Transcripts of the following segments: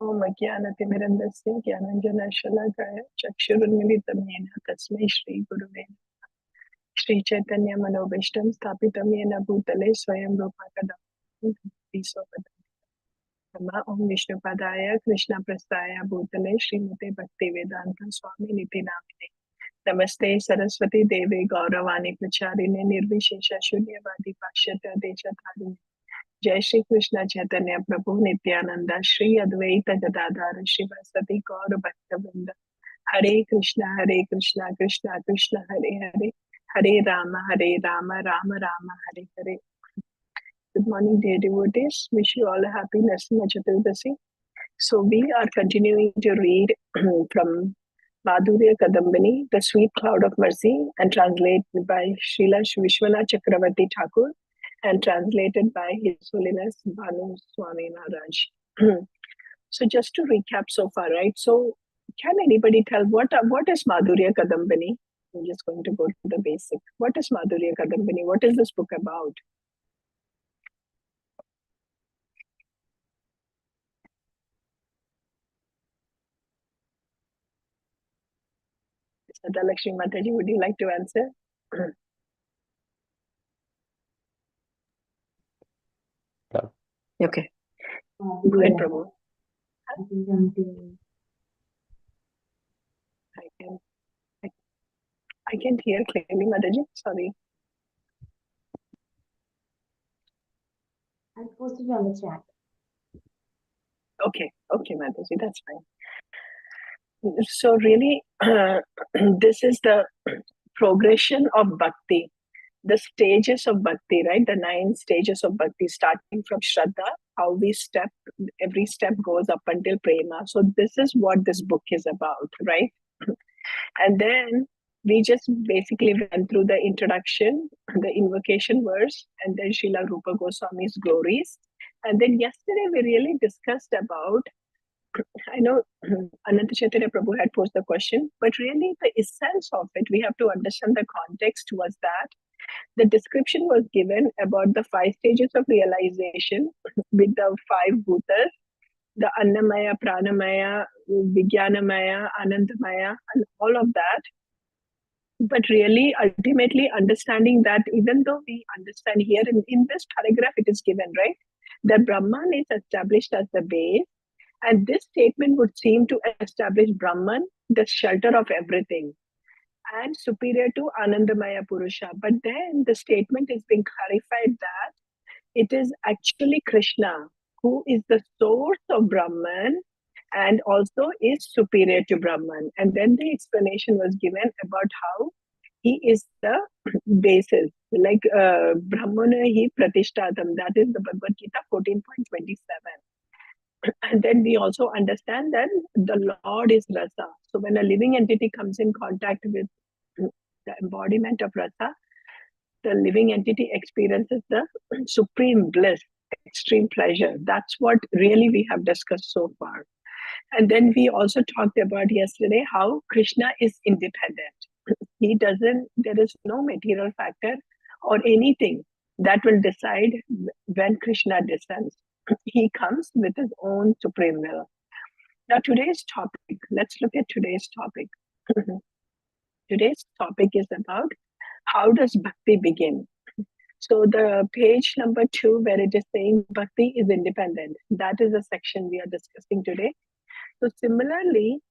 ओम अज्ञानतिमिरन्धस्य ज्ञानाञ्जनशलाकया चक्षुरुन्मिलितं येन तस्मै श्रीगुरुवे नमः। श्रीचैतन्यमनोभीष्टं स्थापितं येन भूतले स्वयं रूपा कदा ओम विष्णुपदाय कृष्णप्रस्थाय भूतले श्रीमते भक्तिवेदांत स्वामी निति नामिने नमस्ते सरस्वती देवे गौरवाणी प्रचारिणे निर्विशेष शून्यवादी पाश्चात्य देशधारिणे जय श्री कृष्ण चैतन्य प्रभु नित्यानंद श्री अद्वैत गदाधर श्रीवासदि गौर भक्तवृंद हरे Krishna Krishna Krishna Hare Hare Hare Ram Ram Ram Hare Hare. Good morning, dear devotees. Wish you all a happy Narasimha Chaturdasi. So we are continuing to read from Madhurya Kadambini, The Sweet Cloud of Mercy, and translated by Srila Vishwanath Chakravarti Thakur and translated by His Holiness Bhanu Swami Maharaj. So just to recap so far, right? So can anybody tell what is Madhurya Kadambini? I'm just going to go to the basic. What is Madhurya Kadambini? What is this book about? Lakshmi Mataji, would you like to answer? Okay. Go ahead, Prabhu. I can't hear clearly, Mataji. Sorry. I posted on the chat. Okay, Mataji, that's fine. So really, this is the progression of bhakti, the stages of bhakti, right? The 9 stages of bhakti, starting from Shraddha, how we step, every step goes up until prema. So this is what this book is about, right? And then we just basically went through the introduction, the invocation verse, and then Srila Rupa Goswami's glories. And then yesterday we really discussed about, I know Ananta Chaitanya Prabhu had posed the question, but really the essence of it, we have to understand the context was that the description was given about the 5 stages of realization with the 5 bhutas, the Annamaya, Pranamaya, Vijnanamaya, Anandamaya, and all of that. But really, ultimately understanding that even though we understand here in this paragraph, it is given, right? That Brahman is established as the base. And this statement would seem to establish Brahman, the shelter of everything, and superior to Anandamaya Purusha. But then the statement is being clarified that it is actually Krishna who is the source of Brahman and also is superior to Brahman. And then the explanation was given about how he is the basis. Like Brahmana hi Pratishtatam, that is the Bhagavad Gita 14.27. And then we also understand that the Lord is Rasa. So when a living entity comes in contact with the embodiment of Rasa, the living entity experiences the supreme bliss, extreme pleasure. That's what really we have discussed so far. And then we also talked about yesterday how Krishna is independent. There is no material factor or anything that will decide when Krishna descends. He comes with his own supreme will. Now today's topic, let's look at today's topic. Today's topic is about how does bhakti begin? So the page number 2 where it is saying bhakti is independent, that is the section we are discussing today. So similarly,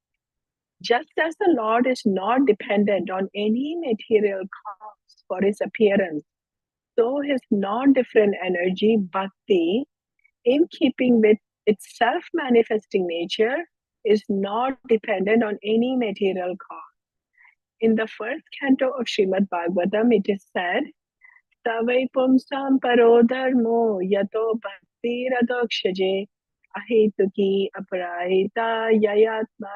just as the Lord is not dependent on any material cause for his appearance, so his non-different energy, bhakti, in keeping with its self-manifesting nature, is not dependent on any material cause. In the first canto of Srimad Bhagavatam, it is said, Tavai pumsam paro dharmo yato bhakti radokshaje ahituki aparahita yayatma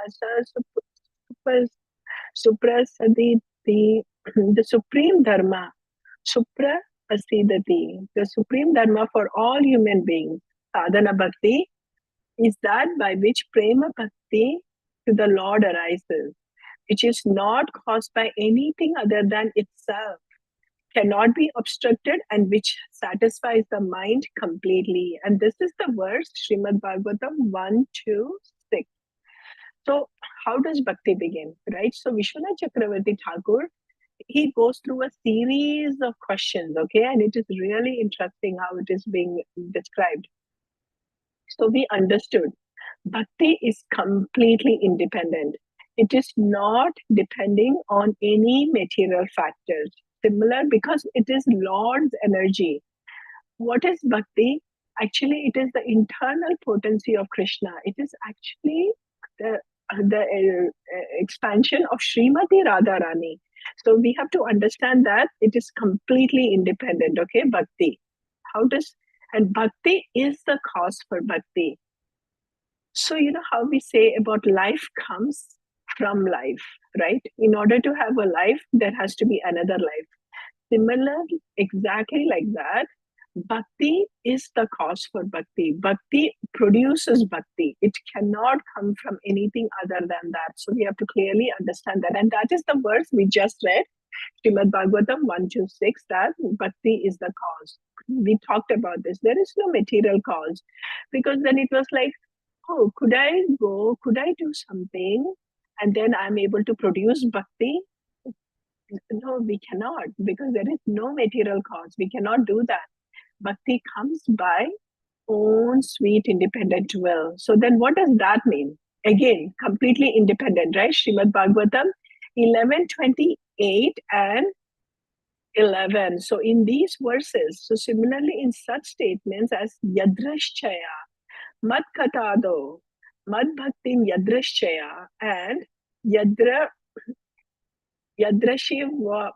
suprasaditi. The supreme dharma, suprasidati, the supreme dharma for all human beings, sadhana bhakti, is that by which prema bhakti to the Lord arises, which is not caused by anything other than itself. cannot be obstructed, and which satisfies the mind completely. And this is the verse, Srimad Bhagavatam 1-6. So, how does bhakti begin, right? So, Vishwanath Chakravarti Thakur, he goes through a series of questions, okay, and it is really interesting how it is being described. So, we understood bhakti is completely independent. It is not depending on any material factors. Similar, because it is Lord's energy. What is bhakti? Actually, it is the internal potency of Krishna. It is actually the expansion of Srimati Radharani. So we have to understand that it is completely independent. Okay, bhakti. How does and bhakti is the cause for bhakti. So you know how we say about life comes from life, right? In order to have a life, there has to be another life. Similarly, exactly like that, bhakti is the cause for bhakti. Bhakti produces bhakti. It cannot come from anything other than that. So we have to clearly understand that. And that is the verse we just read, Srimad Bhagavatam 1-6, that bhakti is the cause. We talked about this. There is no material cause. Because then it was like, oh, could I go? Could I do something? And then I'm able to produce bhakti? No, we cannot, because there is no material cause. We cannot do that. Bhakti comes by own sweet independent will. So then what does that mean? Again, completely independent, right? Srimad Bhagavatam 11:28 and 11. So in these verses, so similarly in such statements as Yadrashchaya, Mad Katado, Mad Bhaktim Yadrashchaya, and Yadra Yadrashi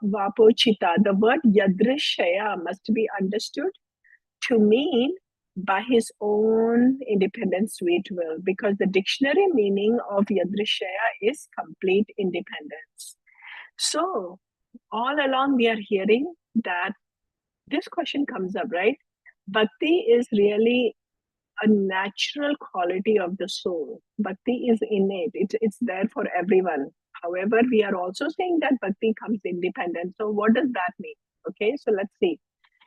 Vapochita, the word Yadrashaya must be understood to mean by his own independent sweet will, because the dictionary meaning of Yadrashaya is complete independence. So, all along we are hearing that this question comes up, right? Bhakti is really a natural quality of the soul. Bhakti is innate, it's there for everyone. However, we are also saying that bhakti comes independent. So, what does that mean? Okay, so let's see.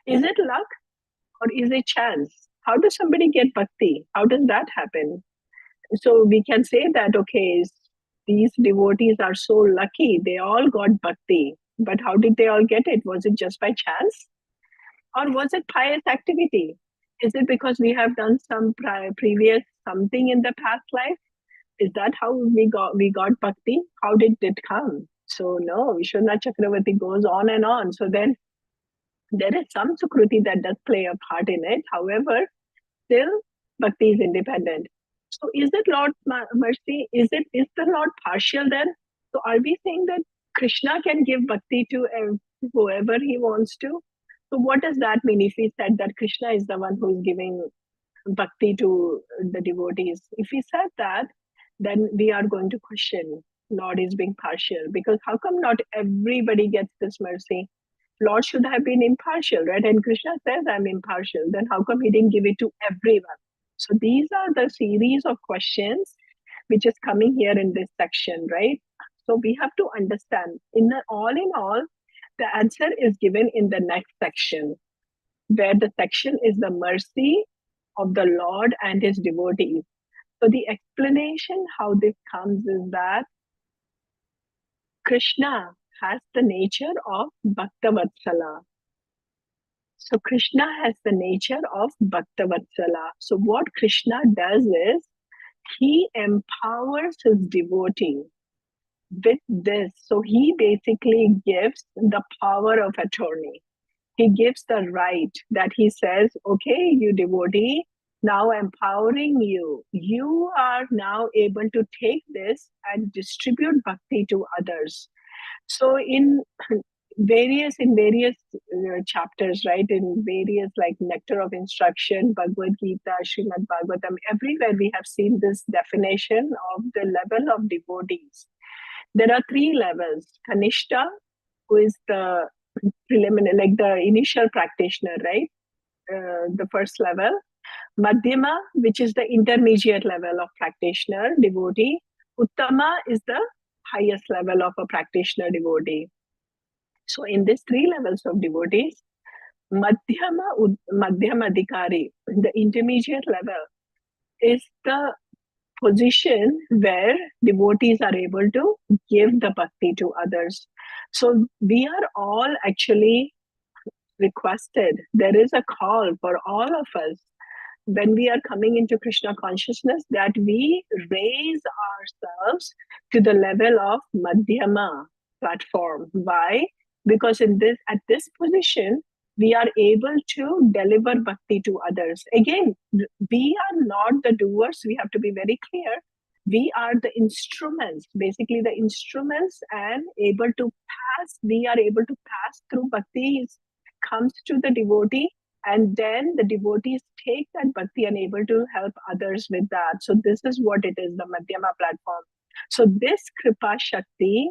Is it luck or is it chance? How does somebody get bhakti? How does that happen? So, we can say that, okay, these devotees are so lucky, they all got bhakti. But how did they all get it? Was it just by chance? Or was it pious activity? Is it because we have done some previous something in the past life? Is that how we got bhakti? How did it come? So no, Vishwanath Chakravarti goes on and on. So then there is some sukruti that does play a part in it. However, still bhakti is independent. So is it Lord mercy? Is the Lord partial then? So are we saying that Krishna can give bhakti to whoever he wants to? So what does that mean if we said that Krishna is the one who is giving bhakti to the devotees? If we said that, then we are going to question Lord is being partial, because how come not everybody gets this mercy? Lord should have been impartial, right? And Krishna says, I'm impartial. Then how come he didn't give it to everyone? So these are the series of questions which is coming here in this section, right? So we have to understand, in all, the answer is given in the next section, where the section is the mercy of the Lord and his devotees. So the explanation how this comes is that Krishna has the nature of Bhaktavatsala. So Krishna has the nature of Bhaktavatsala. So what Krishna does is he empowers his devotee with this. So he basically gives the power of attorney. He gives the right that he says, okay, you devotee, now empowering you. You are now able to take this and distribute bhakti to others. So in various chapters, right, in various like Nectar of Instruction, Bhagavad Gita, Srimad Bhagavatam, everywhere we have seen this definition of the level of devotees. There are three levels. Kanishta, who is the preliminary, like the initial practitioner, right? The first level. Madhyama, which is the intermediate level of practitioner, devotee. Uttama is the highest level of a practitioner devotee. So in these three levels of devotees, Madhyama Adhikari, the intermediate level, is the position where devotees are able to give the bhakti to others. So we are all actually requested. There is a call for all of us when we are coming into Krishna consciousness that we raise ourselves to the level of Madhyama platform. Why? Because in this at this position, we are able to deliver bhakti to others. Again, we are not the doers. We have to be very clear. We are the instruments, basically the instruments, and able to pass. We are able to pass through bhakti comes to the devotee, and then the devotees take that bhakti and able to help others with that. So this is what it is, the Madhyama platform. So this Kripa Shakti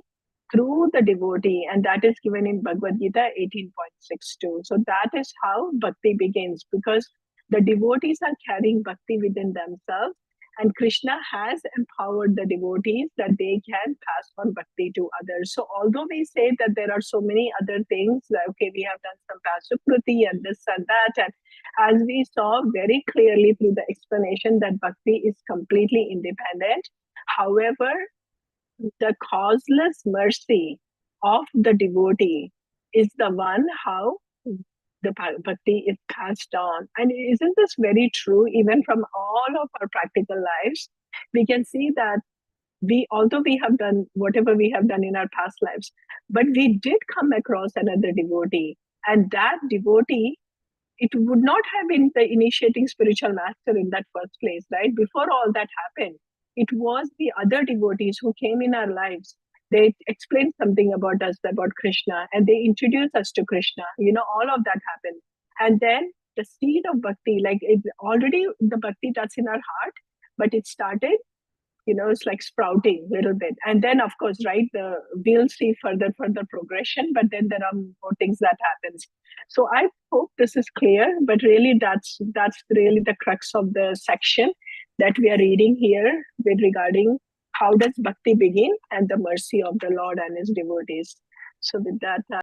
through the devotee, and that is given in Bhagavad Gita 18.62. So that is how bhakti begins, because the devotees are carrying bhakti within themselves, and Krishna has empowered the devotees that they can pass on bhakti to others. So although we say that there are so many other things, like, okay, we have done some pasukruti and this and that, and as we saw very clearly through the explanation that bhakti is completely independent. However, the causeless mercy of the devotee is the one how the bhakti is passed on. And isn't this very true? Even from all of our practical lives, we can see that although we have done whatever we have done in our past lives, but we did come across another devotee, and that devotee, it would not have been the initiating spiritual master in that first place, right? Before all that happened, it was the other devotees who came in our lives. They explained something about us, about Krishna, and they introduced us to Krishna. All of that happened. And then the seed of bhakti, like it already the bhakti that's in our heart, but it started, it's like sprouting a little bit. And then of course, right, we'll see further progression, but then there are more things that happens. So I hope this is clear, but really that's really the crux of the section that we are reading here with regarding how does bhakti begin and the mercy of the Lord and his devotees. So with that,